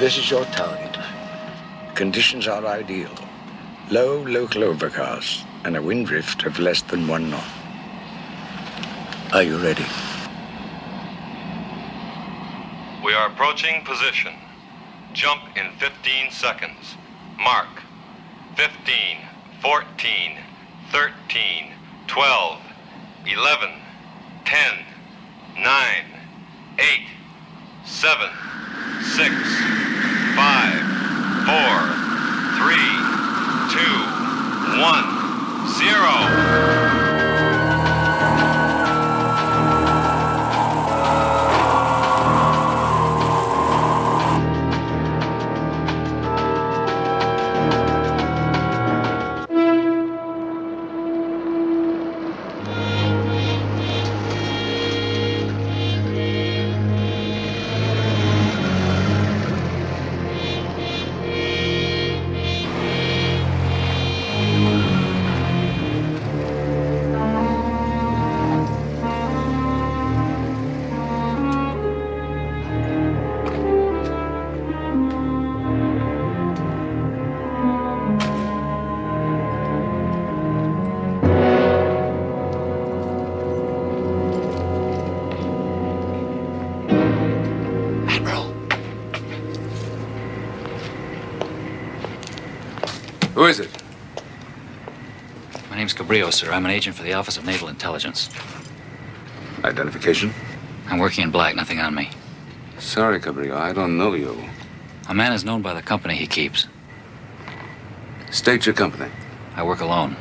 This is your target. Conditions are ideal. Low local overcast and a wind drift of less than 1 knot. Are you ready? We are approaching position. Jump in 15 seconds. Mark. 15, 14, 13, 12, 11, 10, 9, 8, 7, 6, 5, 4, 3, 2, 1, 0. Who is it? My name's Cabrillo, sir. I'm an agent for the Office of Naval Intelligence. Identification? I'm working in black, nothing on me. Sorry, Cabrillo, I don't know you. A man is known by the company he keeps. State your company. I work alone.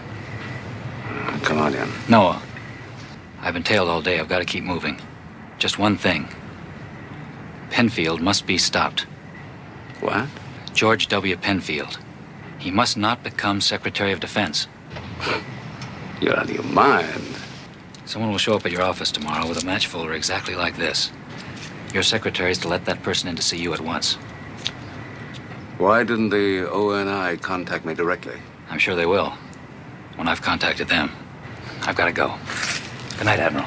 Come on in. Noah, I've been tailed all day. I've got to keep moving. Just one thing. Penfield must be stopped. What? George W. Penfield. He must not become Secretary of Defense. You're out of your mind. Someone will show up at your office tomorrow with a match folder exactly like this. Your secretary is to let that person in to see you at once. Why didn't the ONI contact me directly? I'm sure they will. When I've contacted them. I've got to go. Good night, Admiral.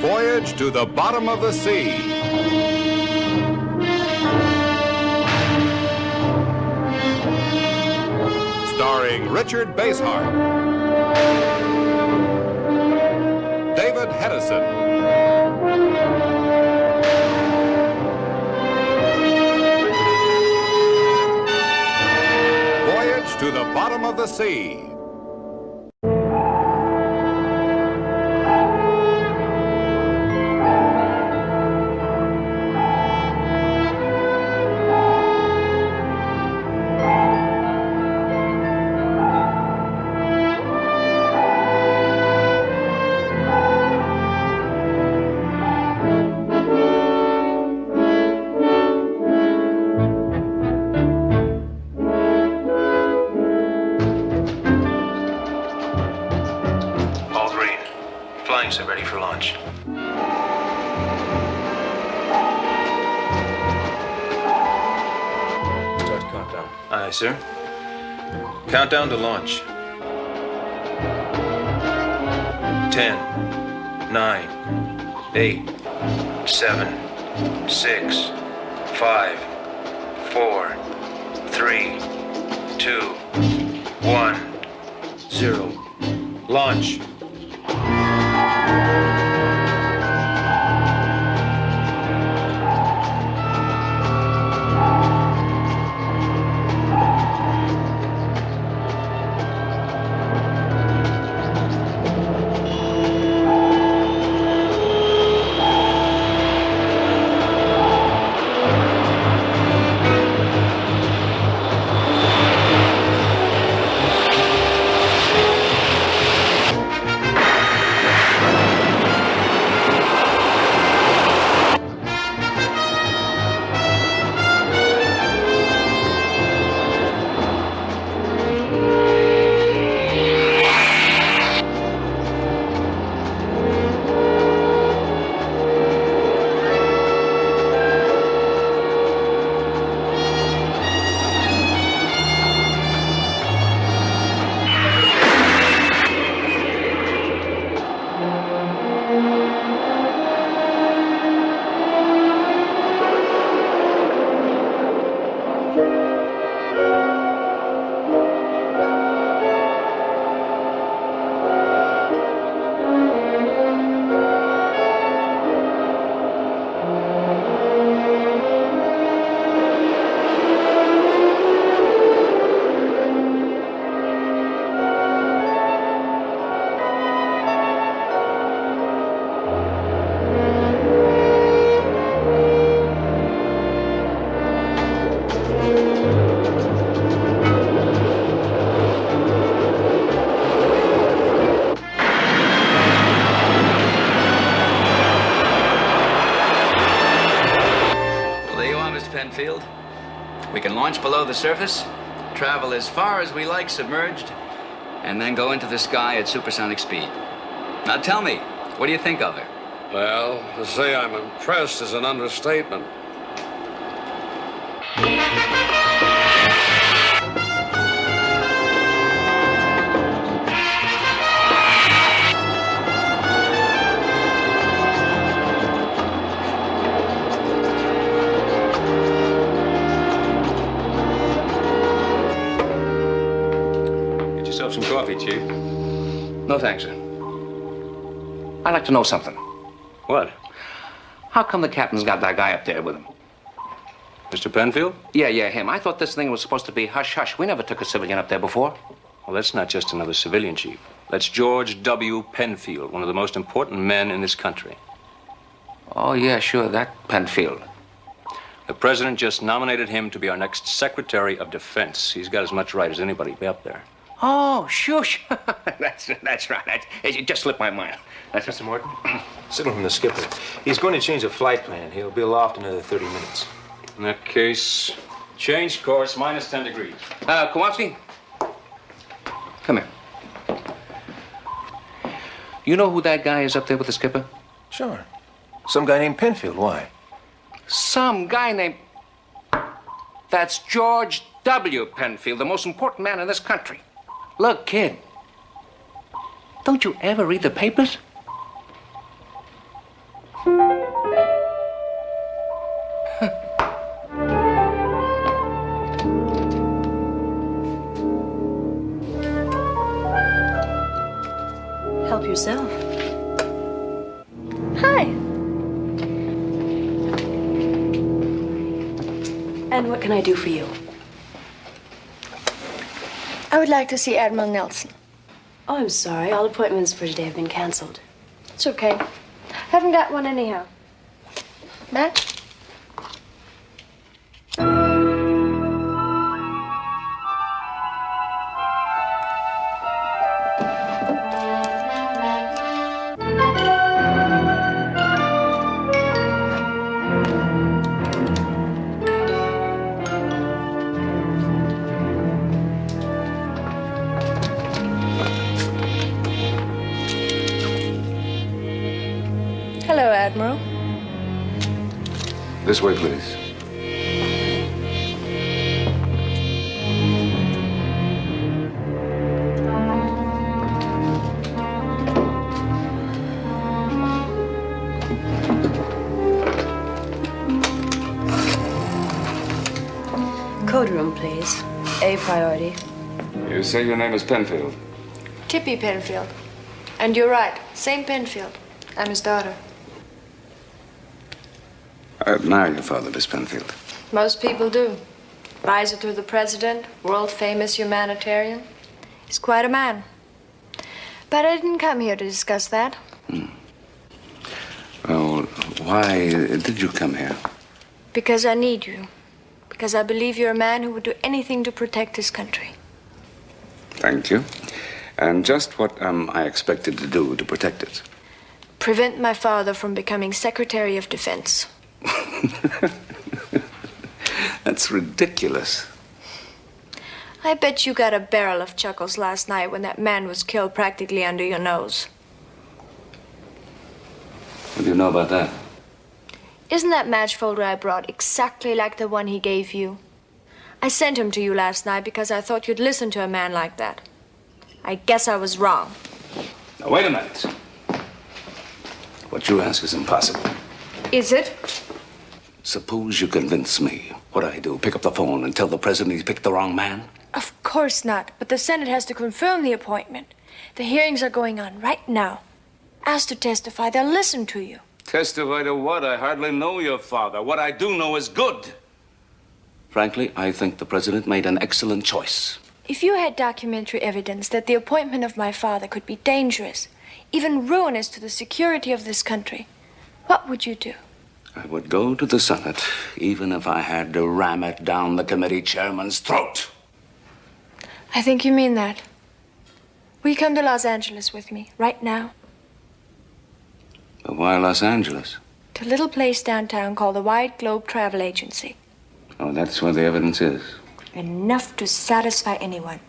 Voyage to the bottom of the sea. Starring Richard Basehart, David Hedison, Voyage to the bottom of the sea. Are ready for launch. Start countdown. Aye, sir. Countdown to launch. 10, 9, 8, 7, 6, 5, 4, 3, 2, 1, 0. Launch. Penfield. We can launch below the surface, travel as far as we like submerged, and then go into the sky at supersonic speed. Now tell me, what do you think of her? Well, to say I'm impressed is an understatement. Get yourself some coffee, Chief. No, thanks. I'd like to know something. What? How come the captain's got that guy up there with him? Mr. Penfield? Yeah, him. I thought this thing was supposed to be hush-hush. We never took a civilian up there before. Well, that's not just another civilian, Chief. That's George W. Penfield, one of the most important men in this country. Oh, yeah, sure, that Penfield. The president just nominated him to be our next Secretary of Defense. He's got as much right as anybody to be up there. Oh, sure. That's right. It just slipped my mind. That's Mr. Morton, signal from the skipper. He's going to change the flight plan. He'll be aloft in another 30 minutes. In that case, change course, minus 10 degrees. Kowalski? Come here. You know who that guy is up there with the skipper? Sure. Some guy named Penfield. Why? Some guy named... That's George W. Penfield, the most important man in this country. Look, kid, don't you ever read the papers? Help yourself. Hi. And what can I do for you? I would like to see Admiral Nelson. Oh, I'm sorry. All appointments for today have been canceled. It's okay. Haven't got one anyhow. Matt? Hello, Admiral. This way, please. Code room, please. A priority. You say your name is Penfield? Tippy Penfield. And you're right. Same Penfield. I'm his daughter. I admire your father, Miss Penfield. Most people do. Advisor to the president, world-famous humanitarian. He's quite a man. But I didn't come here to discuss that. Well, why did you come here? Because I need you. Because I believe you're a man who would do anything to protect his country. Thank you. And just what am I expected to do to protect it? Prevent my father from becoming Secretary of Defense. That's ridiculous. I bet you got a barrel of chuckles last night when that man was killed practically under your nose. What do you know about that? Isn't that match folder I brought exactly like the one he gave you? I sent him to you last night because I thought you'd listen to a man like that. I guess I was wrong. Now, wait a minute. What you ask is impossible. Is it? Suppose you convince me. What I do? Pick up the phone and tell the president he picked the wrong man? Of course not. But the Senate has to confirm the appointment. The hearings are going on right now. Ask to testify. They'll listen to you. Testify to what? I hardly know your father. What I do know is good. Frankly, I think the president made an excellent choice. If you had documentary evidence that the appointment of my father could be dangerous, even ruinous to the security of this country, what would you do? I would go to the Senate, even if I had to ram it down the committee chairman's throat. I think you mean that. Will you come to Los Angeles with me, right now? But why Los Angeles? To a little place downtown called the White Globe Travel Agency. Oh, that's where the evidence is. Enough to satisfy anyone.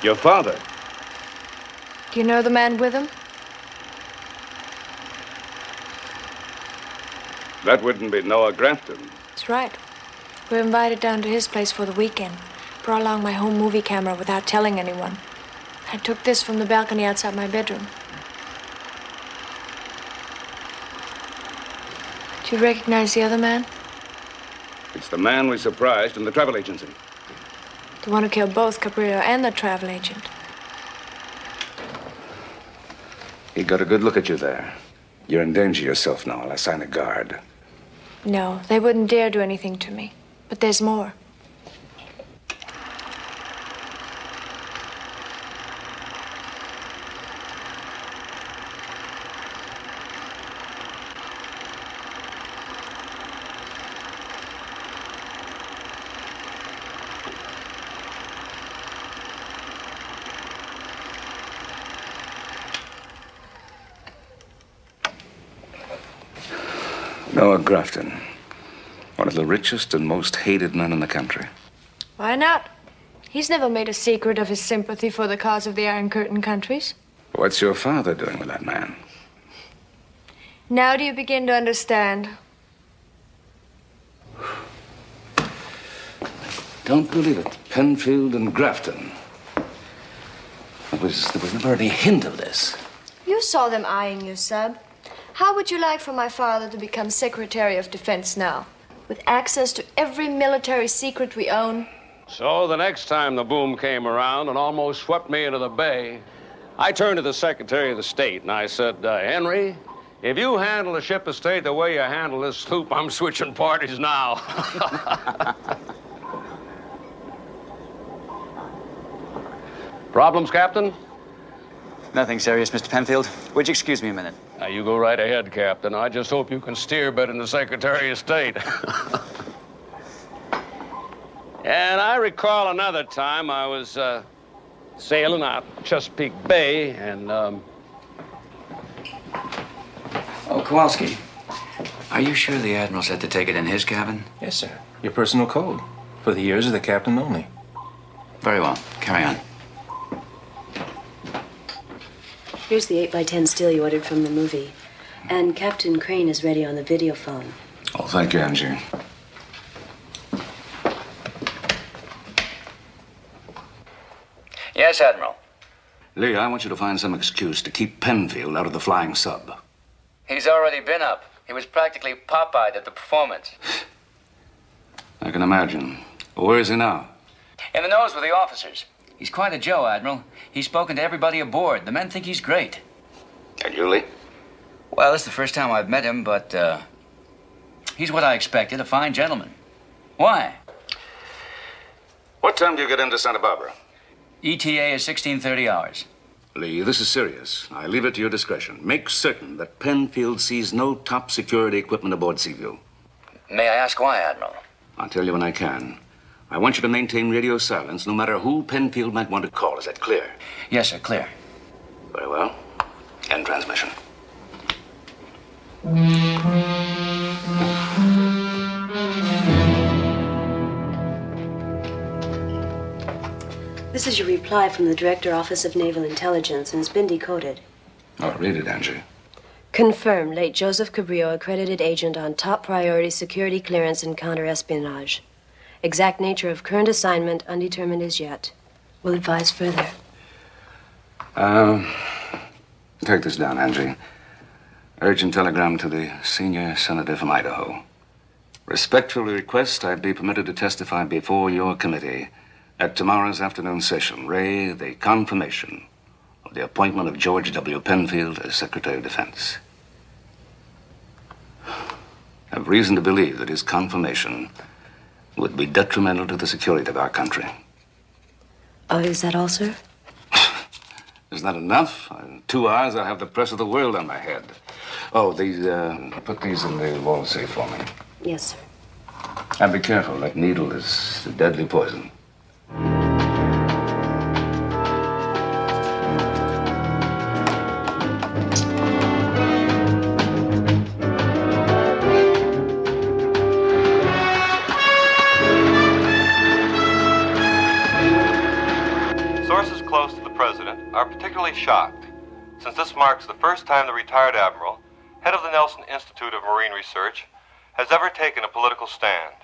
Your father? Do you know the man with him? That wouldn't be Noah Grafton. That's right. We're invited down to his place for the weekend. Brought along my home movie camera without telling anyone. I took this from the balcony outside my bedroom. Do you recognize the other man? It's the man we surprised in the travel agency. The one who killed both Cabrillo and the travel agent. He got a good look at you there. You're in danger yourself now. I'll assign a guard. No, they wouldn't dare do anything to me. But there's more. Noah Grafton, one of the richest and most hated men in the country. Why not? He's never made a secret of his sympathy for the cause of the Iron Curtain countries. What's your father doing with that man? Now do you begin to understand? Don't believe it. Penfield and Grafton. There was never any hint of this. You saw them eyeing you, Sub. How would you like for my father to become Secretary of Defense now? With access to every military secret we own? So the next time the boom came around and almost swept me into the bay, I turned to the Secretary of the State and I said, Henry, if you handle the ship of state the way you handle this sloop, I'm switching parties now. Problems, Captain? Nothing serious, Mr. Penfield. Would you excuse me a minute? Now, you go right ahead, Captain. I just hope you can steer better than the Secretary of State. And I recall another time I was sailing out Chesapeake Bay and... Oh, Kowalski. Are you sure the Admiral said to take it in his cabin? Yes, sir. Your personal code. For the ears of the captain only. Very well. Carry on. Here's the 8x10 still you ordered from the movie. And Captain Crane is ready on the video phone. Oh, thank you, Angie. Yes, Admiral. Lee, I want you to find some excuse to keep Penfield out of the flying sub. He's already been up. He was practically Popeyed at the performance. I can imagine. Where is he now? In the nose with the officers. He's quite a Joe, Admiral. He's spoken to everybody aboard. The men think he's great. And you, Lee? Well, it's the first time I've met him, but he's what I expected, a fine gentleman. Why? What time do you get into Santa Barbara? ETA is 16:30 hours. Lee, this is serious. I leave it to your discretion. Make certain that Penfield sees no top security equipment aboard Seaview. May I ask why, Admiral? I'll tell you when I can. I want you to maintain radio silence no matter who Penfield might want to call. Is that clear? Yes, sir, clear. Very well. End transmission. This is your reply from the Director, Office of Naval Intelligence, and it's been decoded. Oh, read it, Angie. Confirm, late Joseph Cabrillo, accredited agent on top priority security clearance and counter-espionage. Exact nature of current assignment undetermined as yet. Will advise further. Take this down, Angie. Urgent telegram to the senior senator from Idaho. Respectfully request I be permitted to testify before your committee at tomorrow's afternoon session. Ray, the confirmation of the appointment of George W. Penfield as Secretary of Defense. I have reason to believe that his confirmation would be detrimental to the security of our country. Oh, is that all, sir? Is that enough? In 2 hours, I'll have the press of the world on my head. Oh, these, put these in the wall safe for me. Yes, sir. And be careful, that needle is a deadly poison. Sources close to the president are particularly shocked, since this marks the first time the retired admiral, head of the Nelson Institute of Marine Research, has ever taken a political stand.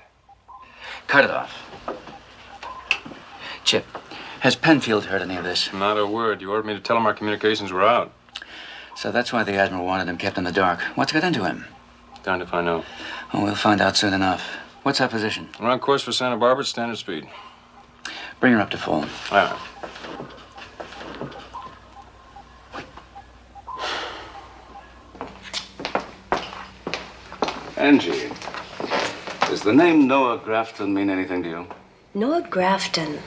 Cut it off. Chip, has Penfield heard any of this? Not a word. You ordered me to tell him our communications were out. So that's why the Admiral wanted him kept in the dark. What's got into him? Time to find out. Oh, we'll find out soon enough. What's our position? We're on course for Santa Barbara at standard speed. Bring her up to full. All right. Angie, does the name Noah Grafton mean anything to you? Noah Grafton.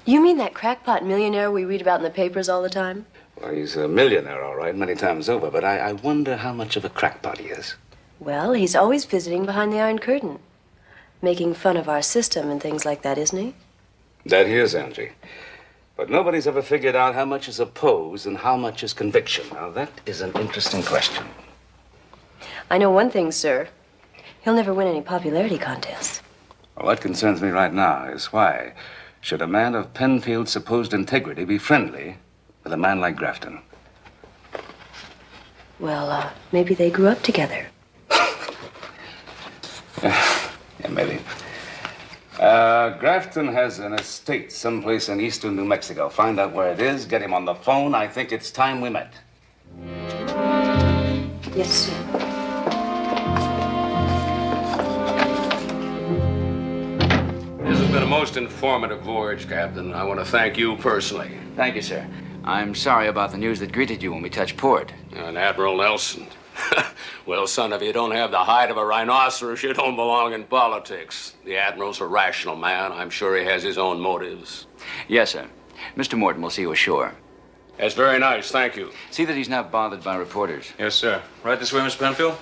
You mean that crackpot millionaire we read about in the papers all the time? Well, he's a millionaire, all right, many times over, but I wonder how much of a crackpot he is. Well, he's always visiting behind the Iron Curtain. Making fun of our system and things like that, isn't he? That he is, Angie. But nobody's ever figured out how much is a pose and how much is conviction. Now, that is an interesting question. I know one thing, sir. He'll never win any popularity contests. Well, what concerns me right now is why should a man of Penfield's supposed integrity be friendly with a man like Grafton? Well, maybe they grew up together. Yeah, maybe. Grafton has an estate someplace in eastern New Mexico. Find out where it is, get him on the phone. I think it's time we met. Yes, sir. This has been a most informative voyage, Captain. I want to thank you personally. Thank you, sir. I'm sorry about the news that greeted you when we touched port. And Admiral Nelson. Well, son, if you don't have the hide of a rhinoceros, you don't belong in politics. The Admiral's a rational man. I'm sure he has his own motives. Yes, sir. Mr. Morton will see you ashore. That's very nice. Thank you. See that he's not bothered by reporters. Yes, sir. Right this way, Mr. Penfield.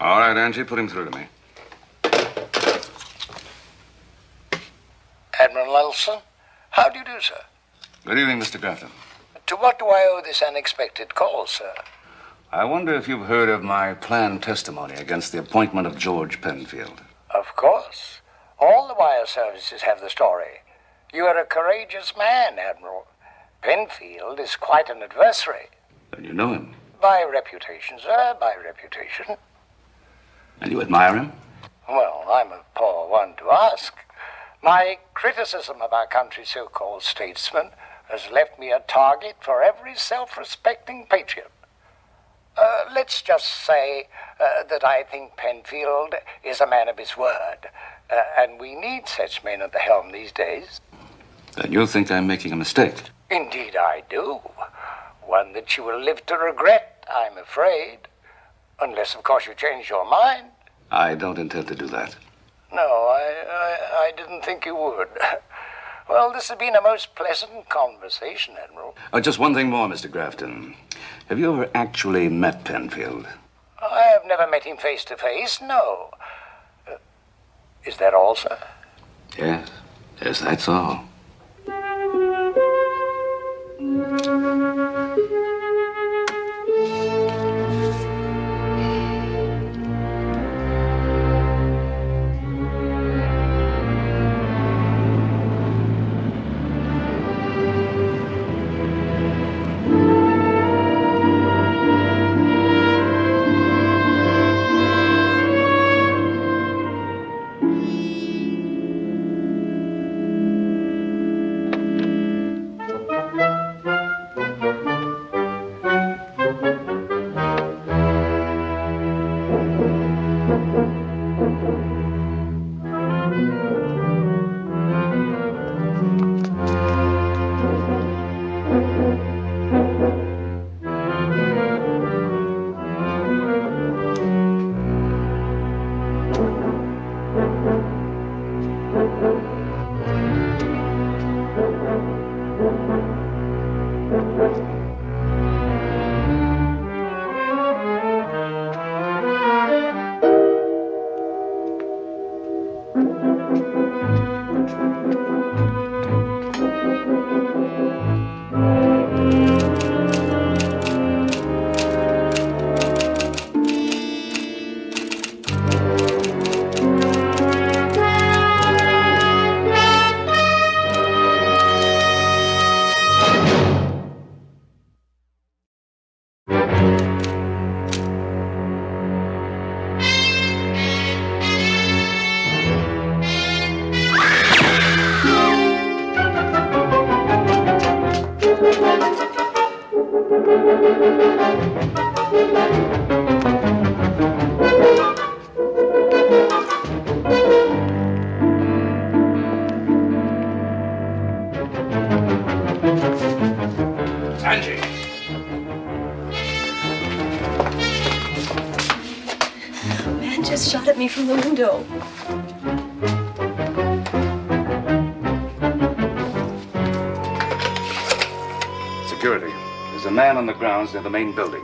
All right, Angie, put him through to me. Admiral Nelson, how do you do, sir? Good evening, Mr. Grafton. To what do I owe this unexpected call, sir? I wonder if you've heard of my planned testimony against the appointment of George Penfield. Of course. All the wire services have the story. You are a courageous man, Admiral. Penfield is quite an adversary. And you know him. By reputation, sir, by reputation. And you admire him? Well, I'm a poor one to ask. My criticism of our country's so-called statesmen has left me a target for every self-respecting patriot. Let's just say that I think Penfield is a man of his word, and we need such men at the helm these days. Then you think I'm making a mistake? Indeed I do. One that you will live to regret, I'm afraid. Unless, of course, you change your mind. I don't intend to do that. No, I didn't think you would. Well, this has been a most pleasant conversation, Admiral. Just one thing more, Mr. Grafton. Have you ever actually met Penfield? I have never met him face to face, no. Is that all, sir? Yes. Yes, that's all. Shot at me from the window. Security. There's a man on the grounds near the main building.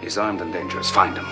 He's armed and dangerous. Find him.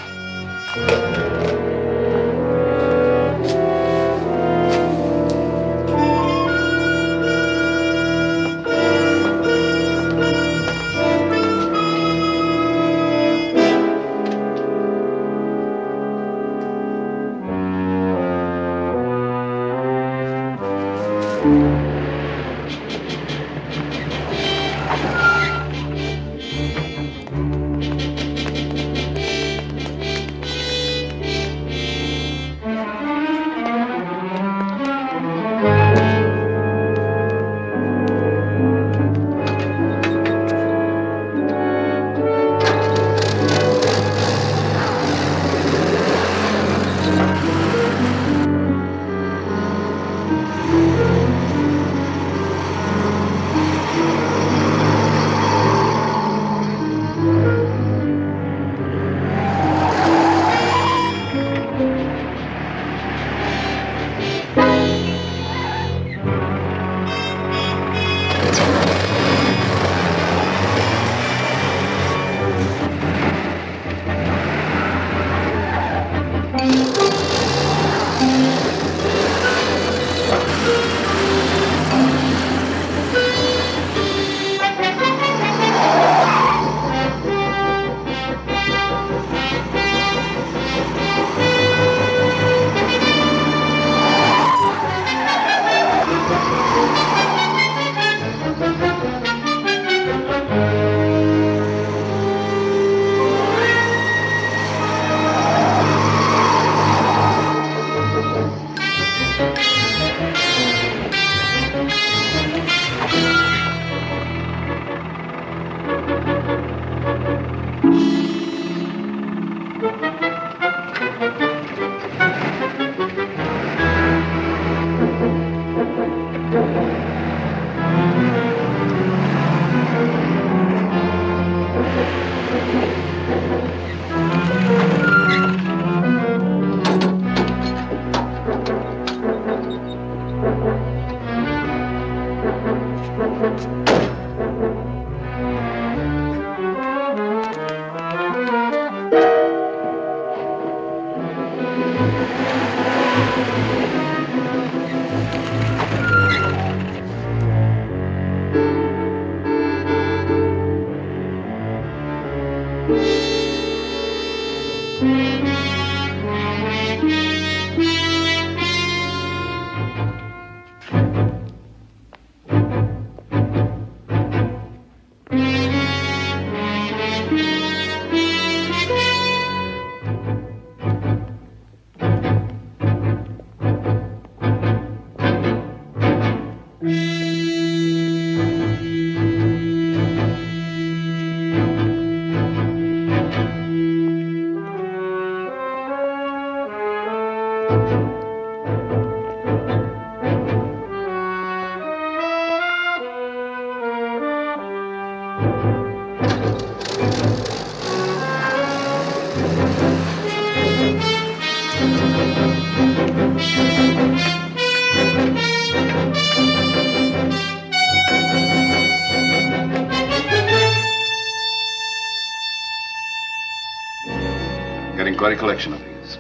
quite a collection of these.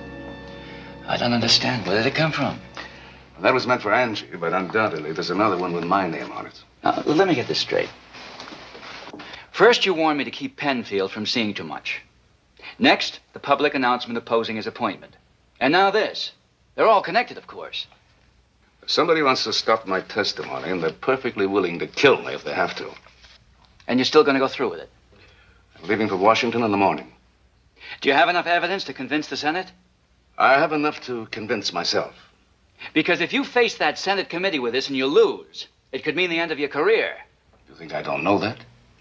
I don't understand. Where did it come from? That was meant for Angie, but undoubtedly there's another one with my name on it. Now, let me get this straight. First, you warned me to keep Penfield from seeing too much. Next, the public announcement opposing his appointment. And now this. They're all connected, of course. If somebody wants to stop my testimony, and they're perfectly willing to kill me if they have to. And you're still going to go through with it? I'm leaving for Washington in the morning. Do you have enough evidence to convince the Senate? I have enough to convince myself. Because if you face that Senate committee with this and you lose, it could mean the end of your career. You think I don't know that?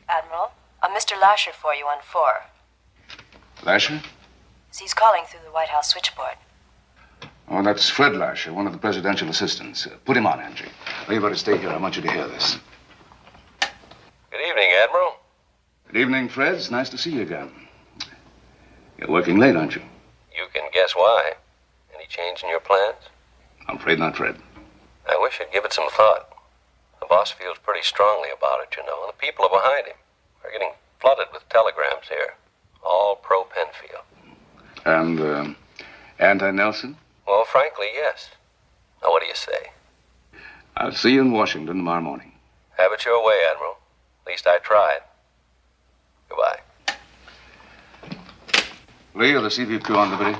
Admiral, a Mr. Lasher for you on 4. Lasher? He's calling through the White House switchboard. Oh, that's Fred Lasher, one of the presidential assistants. Put him on, Angie. Now, you better stay here. I want you to hear this. Good evening, Admiral. Good evening, Fred. It's nice to see you again. You're working late, aren't you? You can guess why. Any change in your plans? I'm afraid not, Fred. I wish I'd give it some thought. The boss feels pretty strongly about it, you know, and the people are behind him. We're getting flooded with telegrams here. All pro-Penfield. And, anti-Nelson? Well, frankly, yes. Now, what do you say? I'll see you in Washington tomorrow morning. Have it your way, Admiral. At least I tried. Goodbye. Lee, are the Seaview crew on liberty?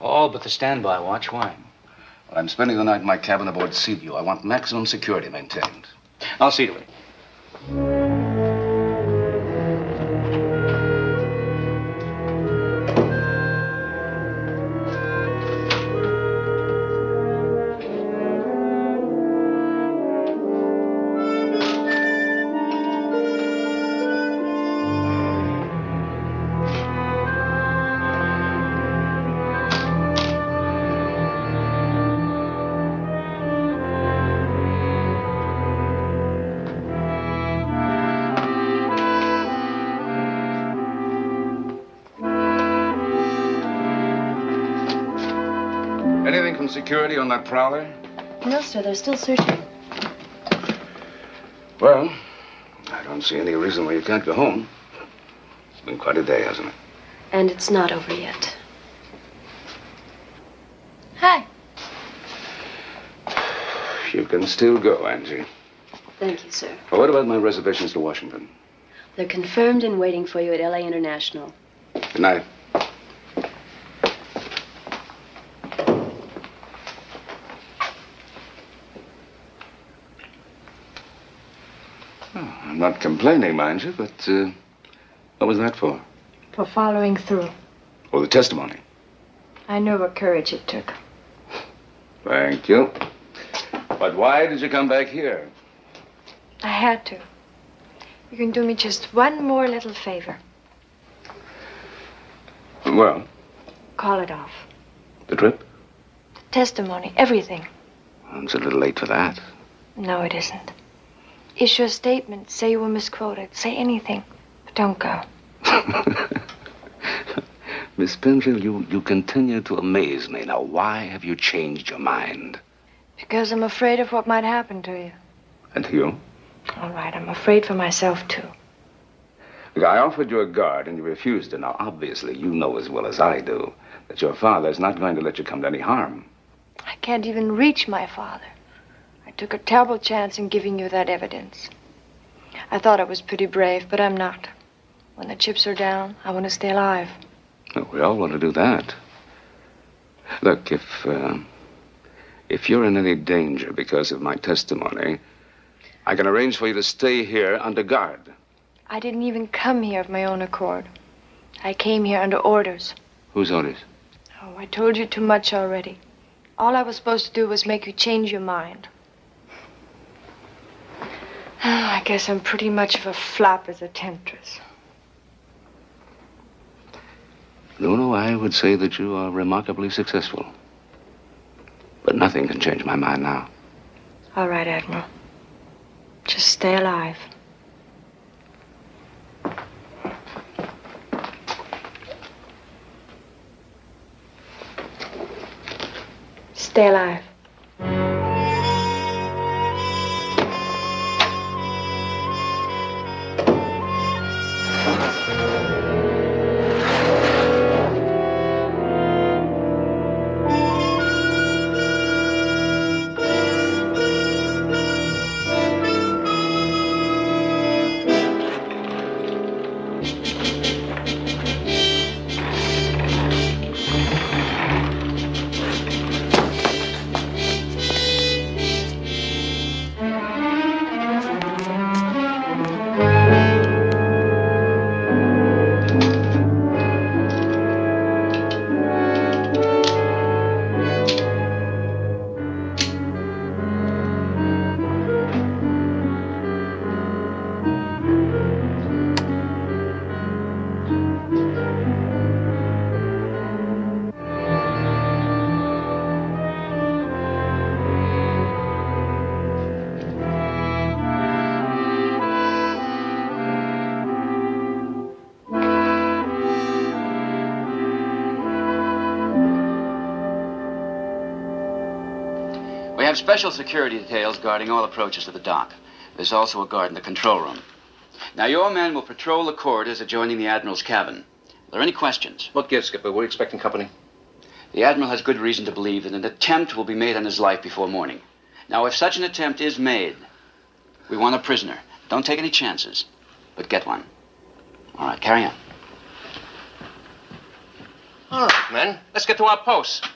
All but the standby watch. Why? Well, I'm spending the night in my cabin aboard Seaview. I want maximum security maintained. I'll see to it. Anything from security on that prowler? No, sir, they're still searching. Well, I don't see any reason why you can't go home. It's been quite a day, hasn't it? And it's not over yet. Hi. You can still go, Angie. Thank you, sir. Well, what about my reservations to Washington? They're confirmed and waiting for you at LA International. Good night. Oh, I'm not complaining, mind you, but what was that for? For following through. Oh, the testimony. I know what courage it took. Thank you. But why did you come back here? I had to. You can do me just one more little favor. Well, Call it off. the trip? The testimony, everything. It's a little late for that. No, it isn't. Issue a statement. Say you were misquoted. Say anything. But don't go. Miss Penfield, you continue to amaze me. Now, why have you changed your mind? Because I'm afraid of what might happen to you. And to you? All right, I'm afraid for myself, too. Look, I offered you a guard, and you refused it. Now, obviously, you know as well as I do that your father's not going to let you come to any harm. I can't even reach my father. I took a terrible chance in giving you that evidence. I thought I was pretty brave, but I'm not. When the chips are down, I want to stay alive. Well, we all want to do that. Look, if you're in any danger because of my testimony, I can arrange for you to stay here under guard. I didn't even come here of my own accord. I came here under orders. Whose orders? Oh, I told you too much already. All I was supposed to do was make you change your mind. I guess I'm pretty much of a flop as a temptress. No, I would say that you are remarkably successful. But nothing can change my mind now. All right, Admiral. Just stay alive. Stay alive. have special security details guarding all approaches to the dock. There's also a guard in the control room. Now, your men will patrol the corridors adjoining the Admiral's cabin. Are there any questions? What gives, Skipper? We're expecting company. The Admiral has good reason to believe that an attempt will be made on his life before morning. Now, if such an attempt is made, we want a prisoner. Don't take any chances, but get one. All right, carry on. All right, men. Let's get to our posts.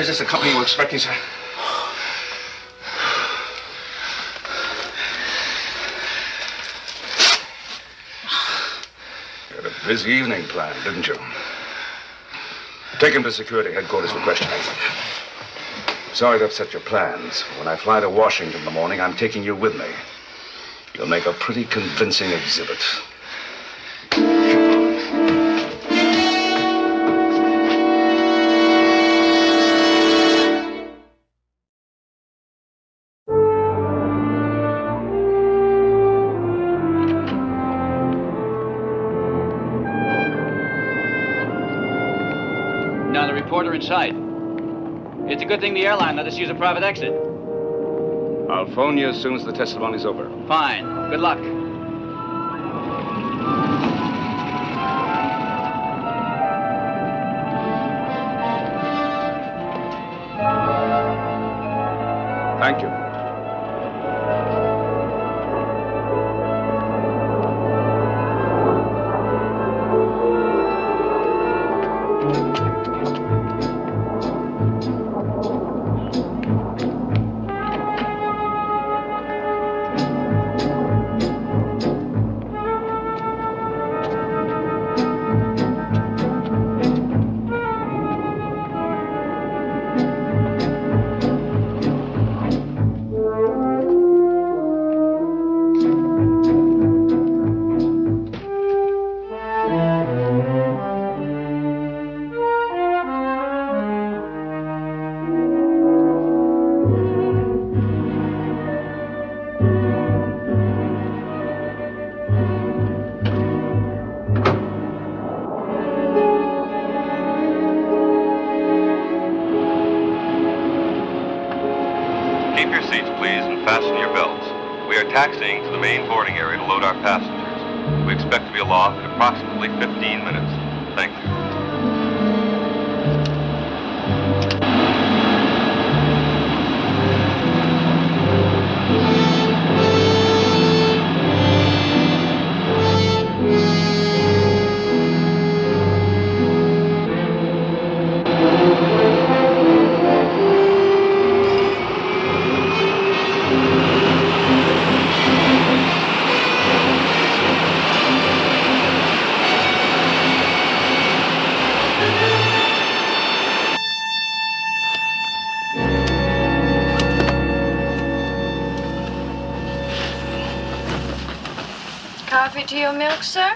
Is this the company you were expecting, sir? You had a busy evening planned, didn't you? Take him to security headquarters for questioning. Sorry to upset your plans. When I fly to Washington in the morning, I'm taking you with me. You'll make a pretty convincing exhibit. Now, the reporter in sight. It's a good thing the airline let us use a private exit. I'll phone you as soon as the testimony's over. Fine. Good luck. Thank you. Keep your seats, please, and fasten your belts. We are taxiing to the main boarding area to load our passengers. We expect to be aloft in approximately 15 minutes. Thank you. Coffee, tea, or milk, sir?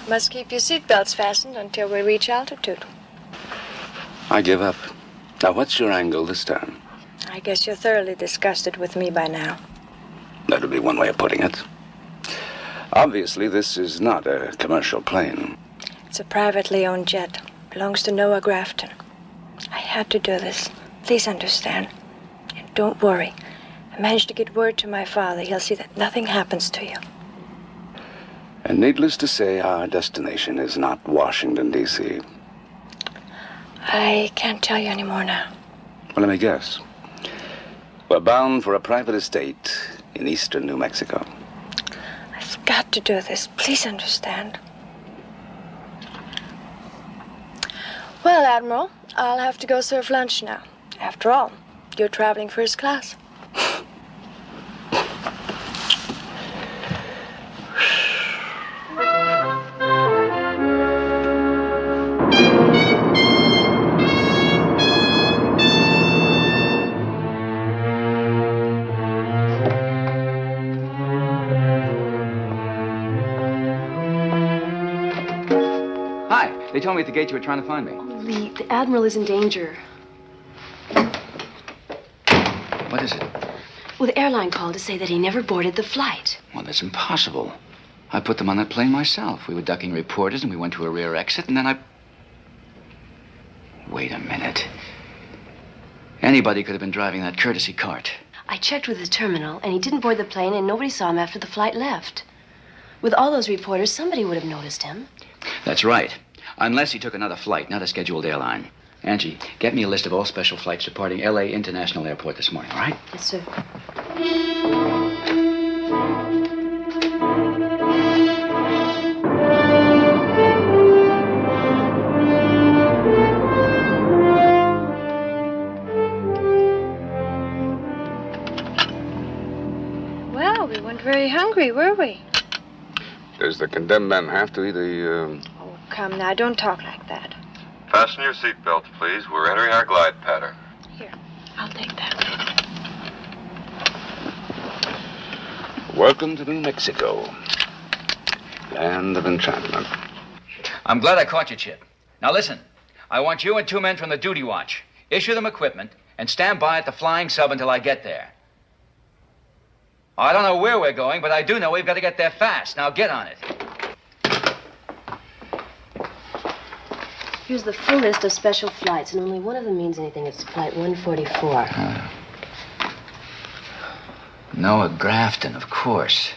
Must keep your seatbelts fastened until we reach altitude. I give up. Now, what's your angle this time? I guess you're thoroughly disgusted with me by now. That would be one way of putting it. Obviously, this is not a commercial plane. It's a privately owned jet. Belongs to Noah Grafton. I had to do this. Please understand. And don't worry. I managed to get word to my father. He'll see that nothing happens to you. And needless to say, our destination is not Washington, D.C. I can't tell you any more now. Well, let me guess. We're bound for a private estate in eastern New Mexico. I've got to do this. Please understand. Well, Admiral, I'll have to go serve lunch now. After all, you're traveling first class. Hi. They told me at the gate you were trying to find me. Lee, the Admiral is in danger. What is it? Well, the airline called to say that he never boarded the flight. Well, that's impossible. I put them on that plane myself. We were ducking reporters, and we went to a rear exit, and then I... Wait a minute. Anybody could have been driving that courtesy cart. I checked with the terminal, and he didn't board the plane, and nobody saw him after the flight left. With all those reporters, somebody would have noticed him. That's right. Unless he took another flight, not a scheduled airline. Angie, get me a list of all special flights departing L.A. International Airport this morning, all right? Yes, sir. Well, we weren't very hungry, were we? Does the condemned man have to eat a... Oh, come now, don't talk like that. Fasten your seatbelts, please. We're entering our glide pattern. Here, I'll take that. Welcome to New Mexico. Land of enchantment. I'm glad I caught you, Chip. Now listen, I want you and 2 men from the duty watch. Issue them equipment and stand by at the flying sub until I get there. I don't know where we're going, but I do know we've got to get there fast. Now get on it. Here's the full list of special flights, and only one of them means anything. It's flight 144. Noah Grafton, of course.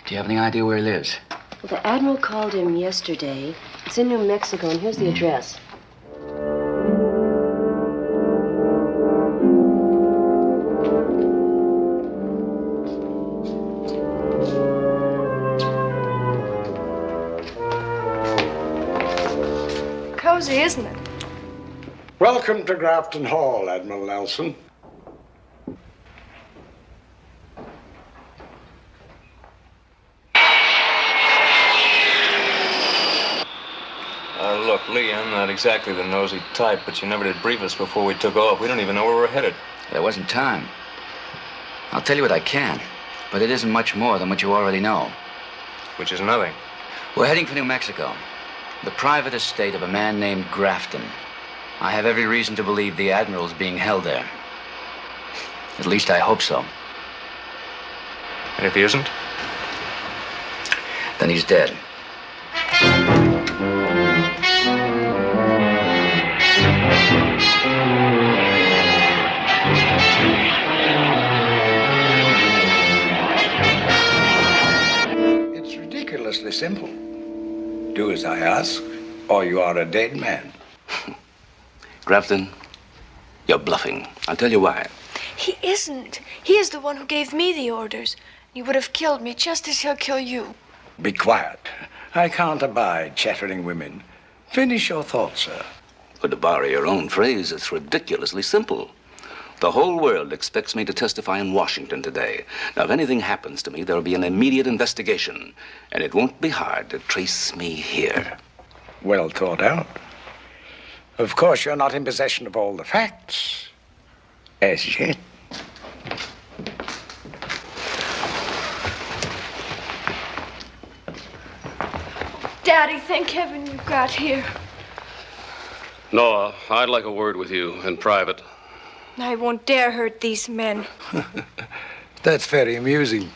Do you have any idea where he lives? Well, the Admiral called him yesterday. It's in New Mexico, and here's the address. Cozy, isn't it? Welcome to Grafton Hall, Admiral Nelson. Look, Lee, I'm not exactly the nosy type, but you never did brief us before we took off. We don't even know where we're headed. There wasn't time. I'll tell you what I can, but it isn't much more than what you already know. Which is nothing. We're heading for New Mexico. The private estate of a man named Grafton. I have every reason to believe the Admiral's being held there. At least I hope so. And if he isn't? Then he's dead. simple. Do as I ask, or you are a dead man. Grafton, you're bluffing. I'll tell you why. He isn't. He is the one who gave me the orders. He would have killed me just as he'll kill you. Be quiet. I can't abide chattering women. Finish your thought, sir. But to borrow your own phrase, it's ridiculously simple. The whole world expects me to testify in Washington today. Now, if anything happens to me, there'll be an immediate investigation, and it won't be hard to trace me here. Well thought out. Of course, you're not in possession of all the facts. As yet. Daddy, thank heaven you got here. Noah, I'd like a word with you in private. I won't dare hurt these men. That's very amusing.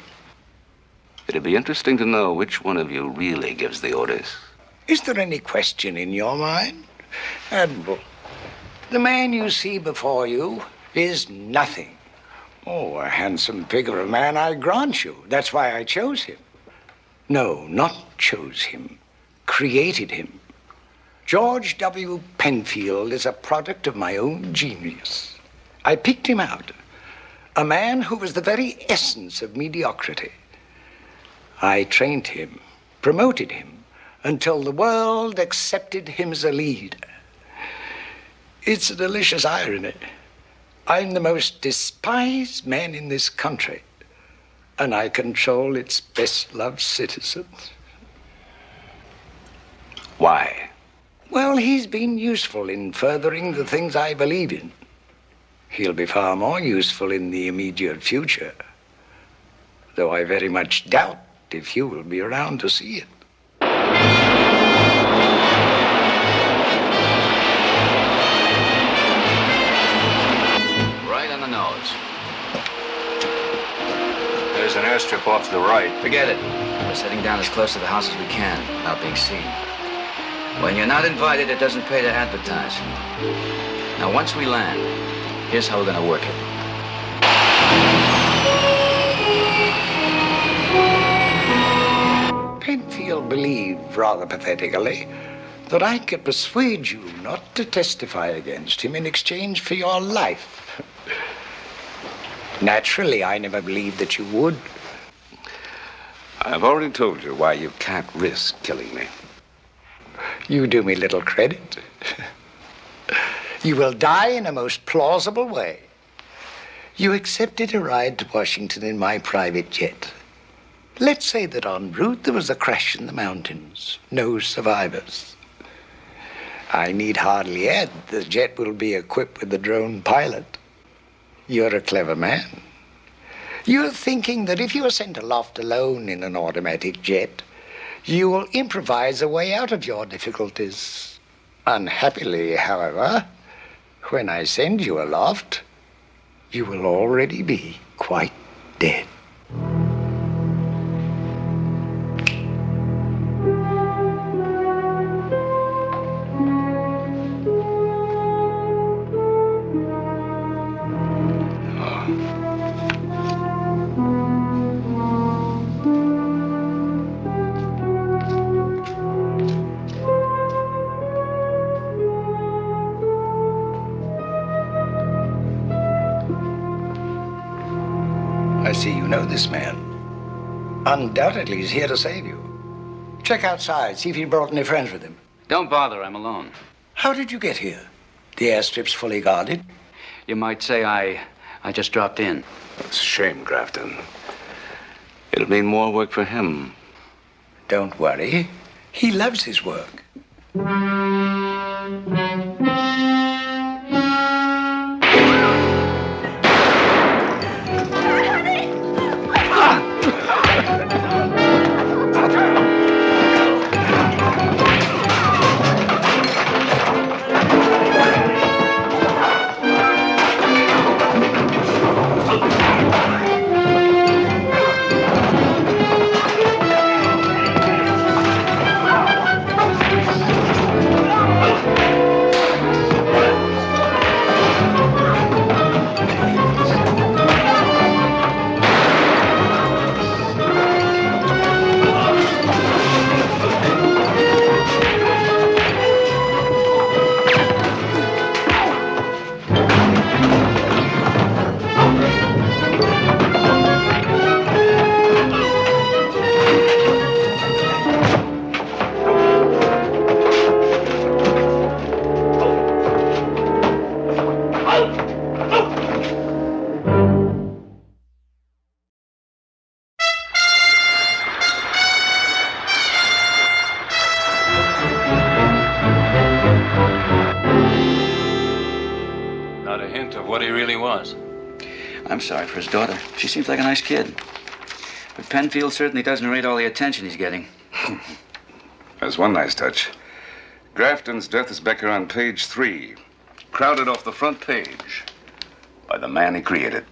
It'd be interesting to know which one of you really gives the orders. Is there any question in your mind? Admiral, the man you see before you is nothing. Oh, a handsome figure of man, I grant you. That's why I chose him. No, not chose him. Created him. George W. Penfield is a product of my own genius. I picked him out. A man who was the very essence of mediocrity. I trained him, promoted him, until the world accepted him as a leader. It's a delicious irony. I'm the most despised man in this country, and I control its best-loved citizens. Why? Well, he's been useful in furthering the things I believe in. He'll be far more useful in the immediate future, though I very much doubt if you will be around to see it. Right on the nose. There's an airstrip off to the right. Forget it. We're sitting down as close to the house as we can, without being seen. When you're not invited, it doesn't pay to advertise. Now, once we land, here's how we're going to work it. Penfield believed, rather pathetically, that I could persuade you not to testify against him in exchange for your life. Naturally, I never believed that you would. I've already told you why you can't risk killing me. You do me little credit. You will die in a most plausible way. You accepted a ride to Washington in my private jet. Let's say that en route there was a crash in the mountains. No survivors. I need hardly add the jet will be equipped with a drone pilot. You're a clever man. You're thinking that if you are sent aloft alone in an automatic jet, you will improvise a way out of your difficulties. Unhappily, however, when I send you aloft, you will already be quite dead. I see you know this man. Undoubtedly, he's here to save you. Check outside, see if he brought any friends with him. Don't bother, I'm alone. How did you get here? The airstrip's fully guarded. You might say I just dropped in. It's a shame, Grafton. It'll mean more work for him. Don't worry. He loves his work. hint of what he really was. I'm sorry for his daughter. She seems like a nice kid. But Penfield certainly doesn't rate all the attention he's getting. There's one nice touch. Grafton's death is back here on page 3. Crowded off the front page by the man he created.